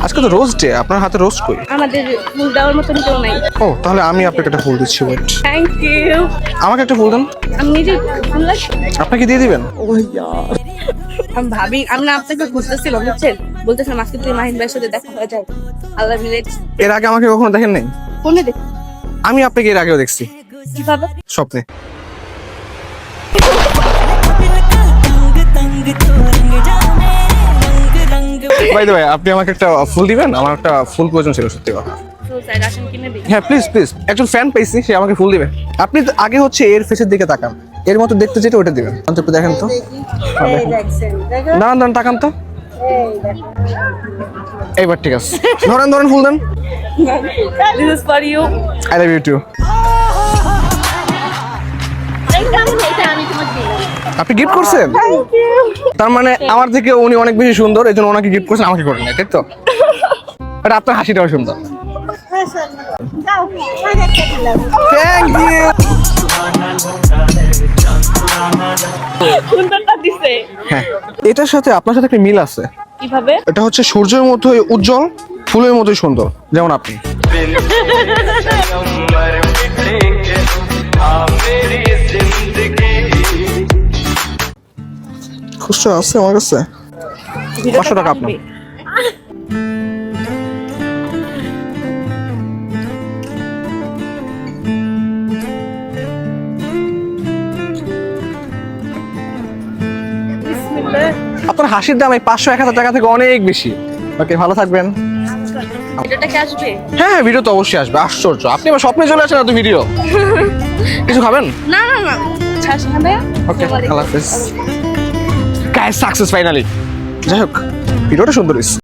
আজকে তো rose day, আপনার হাতে রোজ কই? আমাদের ফুল দেওয়ার মতন কেউ নাই। ও তাহলে আমি আপনাকে একটা ফুল দিচ্ছি, ওয়েট। Thank you. আমাকে একটা ফুল দেন। আমি নিজে ফুল আপনাকে দিয়ে দিবেন? আমি ভাবি আমি না আপনাকে খুঁজতেছিলাম, বুঝছেন? বলতেছিলাম আজকে তুই মাহিন ভাইয়ের সাথে দেখা হয়ে যায়। আল্লাহ মিলেট। এর আগে আমাকে কখনো দেখেন নাই? ফোনে দেখ। আমি আপনাকে এর আগেও দেখছি। কিভাবে? স্বপ্নে। বাই দ্য ওয়ে, আপনি আমাকে একটা ফুল দিবেন? আমার একটা ফুল প্রয়োজন ছিল, সত্যি কথা। তো স্যার আসেন কিনে দিই। হ্যাঁ প্লিজ প্লিজ, একজন ফ্যান পাইছি, সে আমাকে ফুল দিবে। আপনি তো আগে হচ্ছে এর ফেসের দিকে তাকান, এর মতো দেখতে যেটা ওটা দিবেন। একটু দেখেন তো। দাঁড়ান দাঁড়ান, তাকান তো। এইবার ঠিক আছে, ধরেন ধরেন, ফুল দেন। This is for you. I love you too. আপনি গিফট করছেন? তার মানে আমার থেকে উনি অনেক বেশি সুন্দর, এই জন্য ওনাকে গিফট করছেন, আমাকে করেন না, তাই তো? বাট আপনার হাসিটাও সুন্দর। Thank you. সুন্দরটা দিছে। হ্যাঁ, এটার সাথে আপনার সাথে একটা মিল আছে। কিভাবে? এটা হচ্ছে সূর্যের মতো উজ্জ্বল, ফুলের মতোই সুন্দর, যেমন আপনি। খুশি আছে আমার কাছে 500 টাকা আপনার। আপনার হাসির দাম এই 500-1000 টাকা থেকে অনেক বেশি। ওকে, ভালো থাকবেন। ভিডিওটা কি আসবে? হ্যাঁ হ্যাঁ, ভিডিও তো অবশ্যই আসবে। আশ্চর্য, আপনি আমার স্বপ্নে চলে আসেন এত ভিডিও। কিছু খাবেন? না না না, ছাড়ছ না ভাইয়া। ওকে, আল্লাহ হাফেজ। Guys, success finally. যাই হোক, ভিডিওটা সুন্দর হয়েছে।